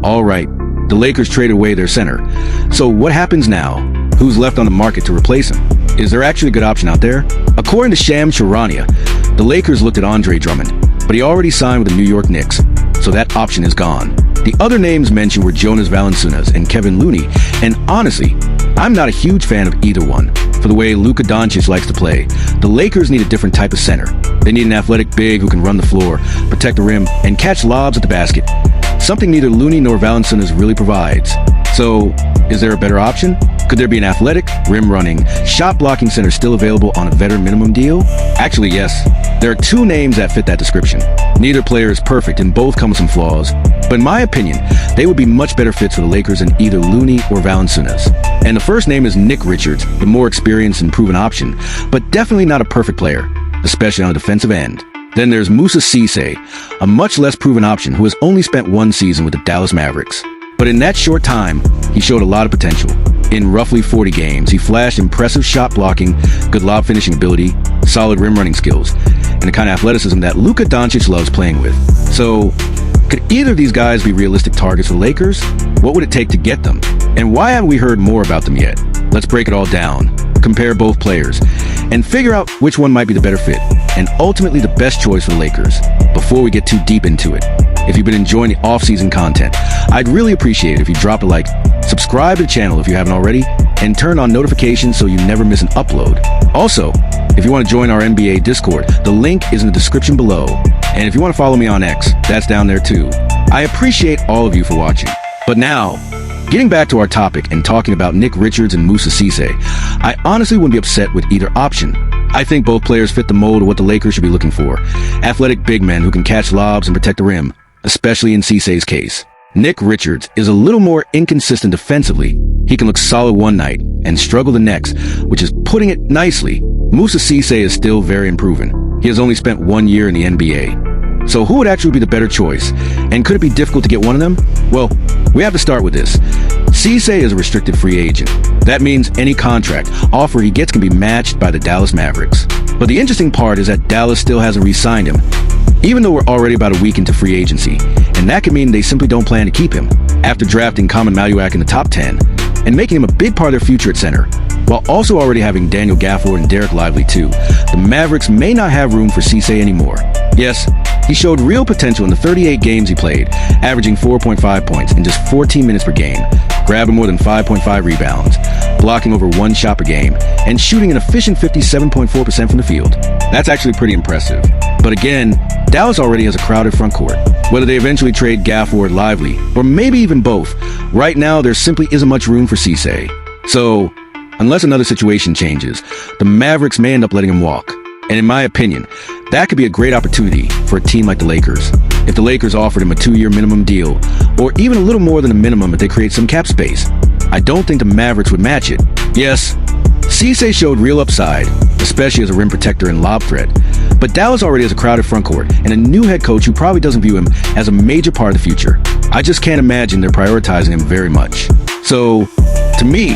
All right, the Lakers traded away their center. So what happens now? Who's left on the market to replace him? Is there actually a good option out there? According to Shams Charania, the Lakers looked at Andre Drummond, but he already signed with the New York Knicks, so that option is gone. The other names mentioned were Jonas Valanciunas and Kevin Looney, and honestly, I'm not a huge fan of either one. For the way Luka Dončić likes to play, the Lakers need a different type of center. They need an athletic big who can run the floor, protect the rim, and catch lobs at the basket. Something neither Looney nor Valanciunas really provides. So, is there a better option? Could there be an athletic, rim-running, shot-blocking center still available on a veteran minimum deal? Actually, yes. There are two names that fit that description. Neither player is perfect and both come with some flaws. But in my opinion, they would be much better fits for the Lakers than either Looney or Valanciunas. And the first name is Nick Richards, the more experienced and proven option, but definitely not a perfect player, especially on the defensive end. Then there's Moussa Cisse, a much less proven option who has only spent one season with the Dallas Mavericks. But in that short time, he showed a lot of potential. In roughly 40 games, he flashed impressive shot blocking, good lob finishing ability, solid rim running skills, and the kind of athleticism that Luka Dončić loves playing with. So, could either of these guys be realistic targets for the Lakers? What would it take to get them? And why haven't we heard more about them yet? Let's break it all down, compare both players, and figure out which one might be the better fit, and ultimately the best choice for the Lakers, before we get too deep into it. If you've been enjoying the off-season content, I'd really appreciate it if you drop a like, subscribe to the channel if you haven't already, and turn on notifications so you never miss an upload. Also, if you want to join our NBA Discord, the link is in the description below. And if you want to follow me on X, that's down there too. I appreciate all of you for watching. But now, getting back to our topic and talking about Nick Richards and Moussa Cisse, I honestly wouldn't be upset with either option. I think both players fit the mold of what the Lakers should be looking for. Athletic big men who can catch lobs and protect the rim, especially in Cisse's case. Nick Richards is a little more inconsistent defensively. He can look solid one night and struggle the next, which is putting it nicely. Moussa Cisse is still very unproven. He has only spent 1 year in the NBA. So who would actually be the better choice? And could it be difficult to get one of them? Well, we have to start with this. Cisse is a restricted free agent. That means any contract offer he gets can be matched by the Dallas Mavericks. But the interesting part is that Dallas still hasn't re-signed him, even though we're already about a week into free agency, and that could mean they simply don't plan to keep him. After drafting Common Maluak in the top 10, and making him a big part of their future at center, while also already having Daniel Gafford and Derek Lively too, the Mavericks may not have room for Cisse anymore. Yes, he showed real potential in the 38 games he played, averaging 4.5 points in just 14 minutes per game, grabbing more than 5.5 rebounds, blocking over 1 shot per game, and shooting an efficient 57.4% from the field. That's actually pretty impressive. But again, Dallas already has a crowded front court. Whether they eventually trade Gafford, Lively, or maybe even both, right now there simply isn't much room for Cisse. So, unless another situation changes, the Mavericks may end up letting him walk. And in my opinion, that could be a great opportunity for a team like the Lakers. If the Lakers offered him a 2-year minimum deal, or even a little more than a minimum if they create some cap space, I don't think the Mavericks would match it. Yes, Cisse showed real upside, especially as a rim protector and lob threat. But Dallas already has a crowded front court and a new head coach who probably doesn't view him as a major part of the future. I just can't imagine they're prioritizing him very much. So, to me,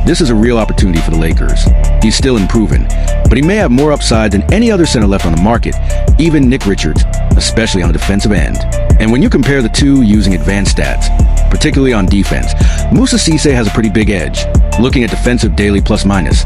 this is a real opportunity for the Lakers. He's still unproven, but he may have more upside than any other center left on the market, even Nick Richards, especially on the defensive end. And when you compare the two using advanced stats, particularly on defense, Moussa Cisse has a pretty big edge. Looking at defensive daily plus-minus,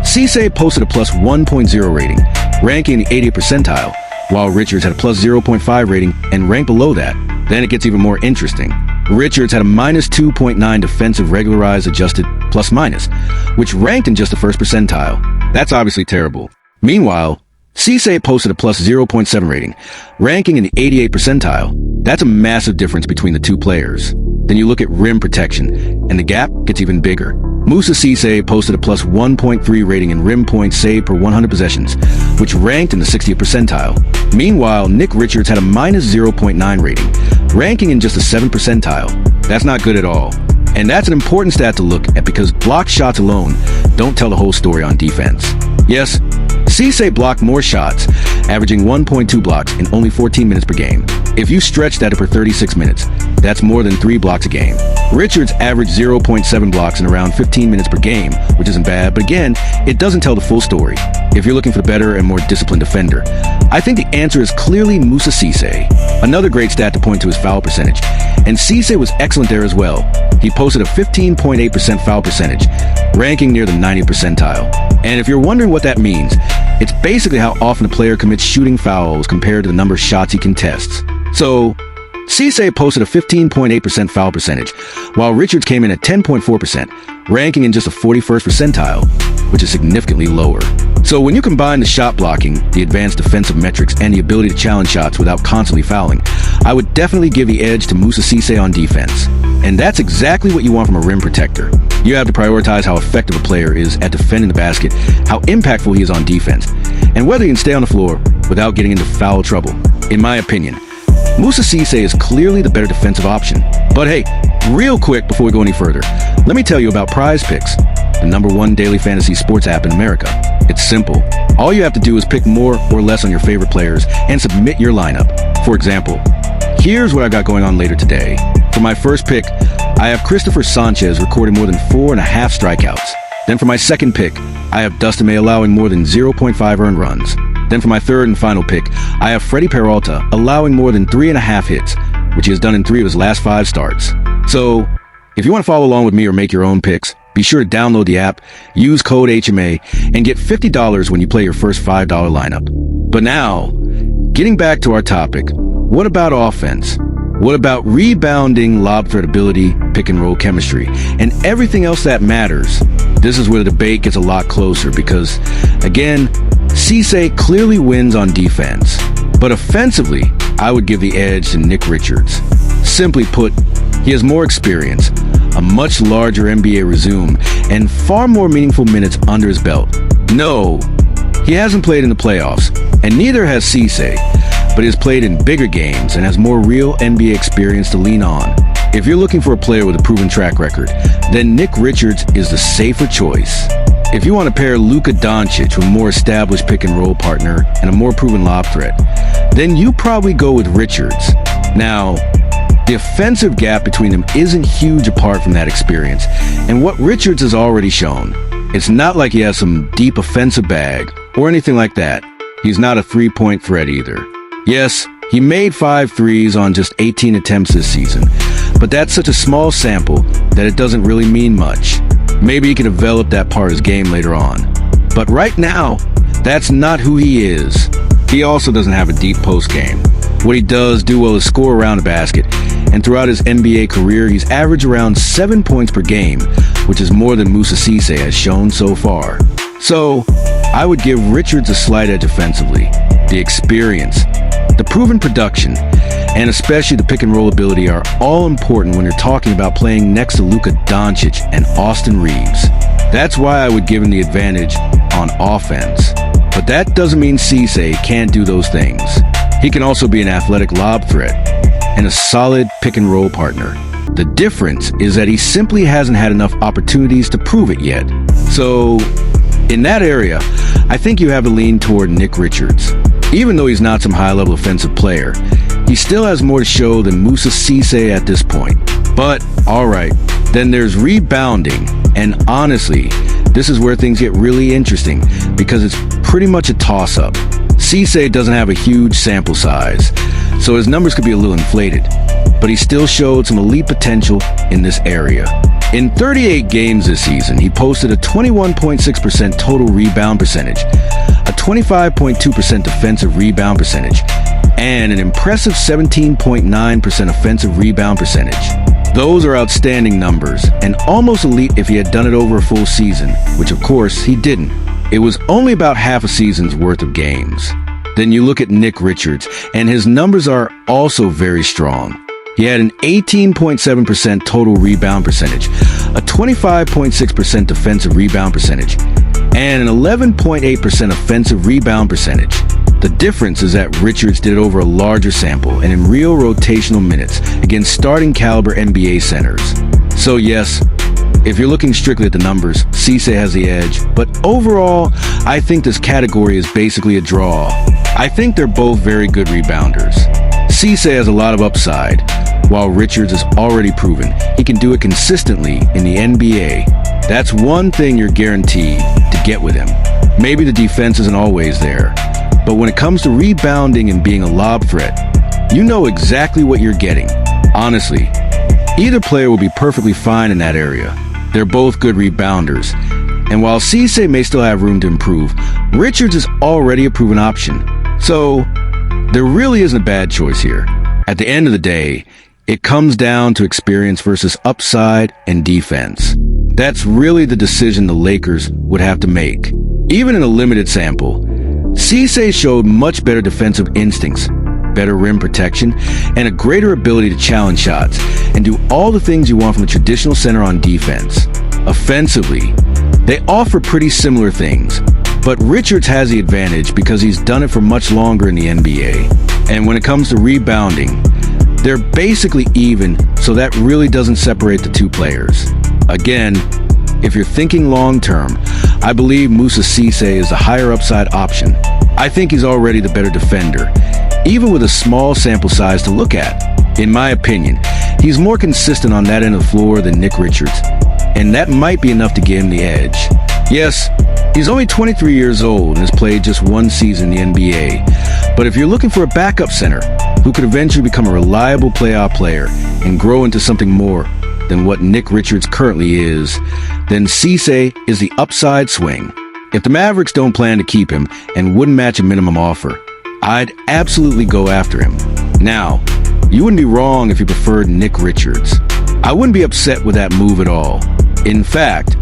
Cisse posted a plus 1.0 rating, ranking in the 80th percentile, while Richards had a plus 0.5 rating and ranked below that. Then it gets even more interesting. Richards had a minus 2.9 defensive regularized adjusted plus-minus, which ranked in just the first percentile. That's obviously terrible. Meanwhile, Cisse posted a plus 0.7 rating, ranking in the 88th percentile. That's a massive difference between the two players. Then you look at rim protection, and the gap gets even bigger. Moussa Cisse posted a plus 1.3 rating in rim points saved per 100 possessions, which ranked in the 60th percentile. Meanwhile, Nick Richards had a minus 0.9 rating, ranking in just the 7th percentile. That's not good at all. And that's an important stat to look at because blocked shots alone don't tell the whole story on defense. Yes, Cisse blocked more shots, averaging 1.2 blocks in only 14 minutes per game. If you stretch that per 36 minutes, that's more than 3 blocks a game. Richards averaged 0.7 blocks in around 15 minutes per game, which isn't bad, but again, it doesn't tell the full story. If you're looking for a better and more disciplined defender, I think the answer is clearly Moussa Cisse. Another great stat to point to is foul percentage, and Cisse was excellent there as well. He posted a 15.8% foul percentage, ranking near the 90th percentile. And if you're wondering what that means, it's basically how often a player commits shooting fouls compared to the number of shots he contests. So, Cisse posted a 15.8% foul percentage, while Richards came in at 10.4%, ranking in just the 41st percentile, which is significantly lower. So when you combine the shot blocking, the advanced defensive metrics, and the ability to challenge shots without constantly fouling, I would definitely give the edge to Moussa Cisse on defense. And that's exactly what you want from a rim protector. You have to prioritize how effective a player is at defending the basket, how impactful he is on defense, and whether he can stay on the floor without getting into foul trouble. In my opinion, Moussa Cisse is clearly the better defensive option. But hey, real quick before we go any further, let me tell you about Prize Picks, the #1 daily fantasy sports app in America. It's simple. All you have to do is pick more or less on your favorite players and submit your lineup. For example, here's what I got going on later today. For my first pick, I have Christopher Sanchez recording more than 4.5 strikeouts. Then for my second pick, I have Dustin May allowing more than 0.5 earned runs. Then for my third and final pick, I have Freddie Peralta allowing more than 3.5 hits, which he has done in 3 of his last 5 starts. So, if you want to follow along with me or make your own picks, be sure to download the app, use code HMA, and get $50 when you play your first $5 lineup. But now, getting back to our topic, what about offense? What about rebounding, lob threat ability, pick and roll chemistry, and everything else that matters? This is where the debate gets a lot closer because, again, Cisse clearly wins on defense. But offensively, I would give the edge to Nick Richards. Simply put, he has more experience, a much larger NBA resume, and far more meaningful minutes under his belt. No, he hasn't played in the playoffs, and neither has Cisse, but he has played in bigger games and has more real NBA experience to lean on. If you're looking for a player with a proven track record, then Nick Richards is the safer choice. If you want to pair Luka Dončić with a more established pick and roll partner and a more proven lob threat, then you probably go with Richards. Now, the offensive gap between them isn't huge apart from that experience, and what Richards has already shown. It's not like he has some deep offensive bag or anything like that. He's not a three-point threat either. Yes, he made 5 threes on just 18 attempts this season, but that's such a small sample that it doesn't really mean much. Maybe he can develop that part of his game later on. But right now, that's not who he is. He also doesn't have a deep post game. What he does do well is score around the basket, and throughout his NBA career, he's averaged around 7 points per game, which is more than Moussa Cisse has shown so far. So, I would give Richards a slight edge offensively. The experience, the proven production, and especially the pick and roll ability are all important when you're talking about playing next to Luka Dončić and Austin Reeves. That's why I would give him the advantage on offense. But that doesn't mean Cisse can't do those things. He can also be an athletic lob threat and a solid pick and roll partner. The difference is that he simply hasn't had enough opportunities to prove it yet. So, in that area, I think you have to lean toward Nick Richards. Even though he's not some high-level offensive player, he still has more to show than Moussa Cisse at this point. But, alright, then there's rebounding, and honestly, this is where things get really interesting, because it's pretty much a toss-up. Cisse doesn't have a huge sample size, so his numbers could be a little inflated, but he still showed some elite potential in this area. In 38 games this season, he posted a 21.6% total rebound percentage, a 25.2% defensive rebound percentage, and an impressive 17.9% offensive rebound percentage. Those are outstanding numbers, and almost elite if he had done it over a full season, which of course he didn't. It was only about half a season's worth of games. Then you look at Nick Richards, and his numbers are also very strong. He had an 18.7% total rebound percentage, a 25.6% defensive rebound percentage, and an 11.8% offensive rebound percentage. The difference is that Richards did it over a larger sample and in real rotational minutes against starting caliber NBA centers. So yes, if you're looking strictly at the numbers, Cisse has the edge, but overall, I think this category is basically a draw. I think they're both very good rebounders. Cisse has a lot of upside, while Richards has already proven he can do it consistently in the NBA. That's one thing you're guaranteed to get with him. Maybe the defense isn't always there, but when it comes to rebounding and being a lob threat, you know exactly what you're getting. Honestly, either player will be perfectly fine in that area. They're both good rebounders. And while Cisse may still have room to improve, Richards is already a proven option. So, there really isn't a bad choice here. At the end of the day, it comes down to experience versus upside and defense. That's really the decision the Lakers would have to make. Even in a limited sample, Cisse showed much better defensive instincts, better rim protection, and a greater ability to challenge shots and do all the things you want from a traditional center on defense. Offensively, they offer pretty similar things, but Richards has the advantage because he's done it for much longer in the NBA. And when it comes to rebounding, they're basically even, so that really doesn't separate the two players. Again, if you're thinking long-term, I believe Moussa Cisse is the higher upside option. I think he's already the better defender, even with a small sample size to look at. In my opinion, he's more consistent on that end of the floor than Nick Richards, and that might be enough to give him the edge. Yes, he's only 23 years old and has played just one season in the NBA, but if you're looking for a backup center who could eventually become a reliable playoff player and grow into something more than what Nick Richards currently is, then Cisse is the upside swing. If the Mavericks don't plan to keep him and wouldn't match a minimum offer, I'd absolutely go after him. Now, you wouldn't be wrong if you preferred Nick Richards. I wouldn't be upset with that move at all. In fact,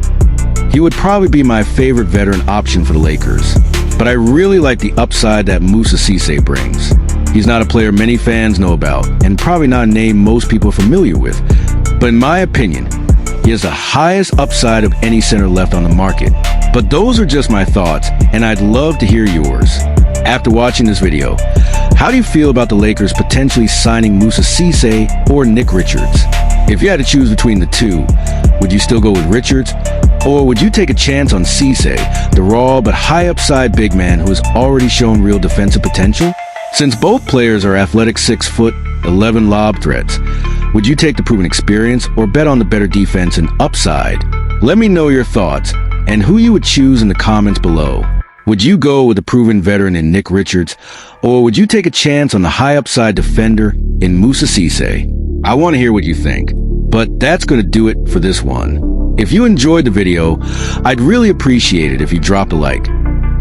he would probably be my favorite veteran option for the Lakers. But I really like the upside that Moussa Cisse brings. He's not a player many fans know about, and probably not a name most people are familiar with. But in my opinion, he has the highest upside of any center left on the market. But those are just my thoughts, and I'd love to hear yours. After watching this video, how do you feel about the Lakers potentially signing Moussa Cisse or Nick Richards? If you had to choose between the two, would you still go with Richards? Or would you take a chance on Cisse, the raw but high upside big man who has already shown real defensive potential? Since both players are athletic 6'11" lob threats, would you take the proven experience or bet on the better defense and upside? Let me know your thoughts and who you would choose in the comments below. Would you go with the proven veteran in Nick Richards, or would you take a chance on the high upside defender in Moussa Cisse? I want to hear what you think, but that's going to do it for this one. If you enjoyed the video, I'd really appreciate it if you dropped a like.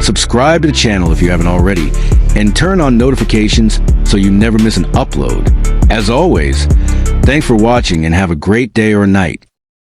Subscribe to the channel if you haven't already, and turn on notifications so you never miss an upload. As always, thanks for watching and have a great day or night.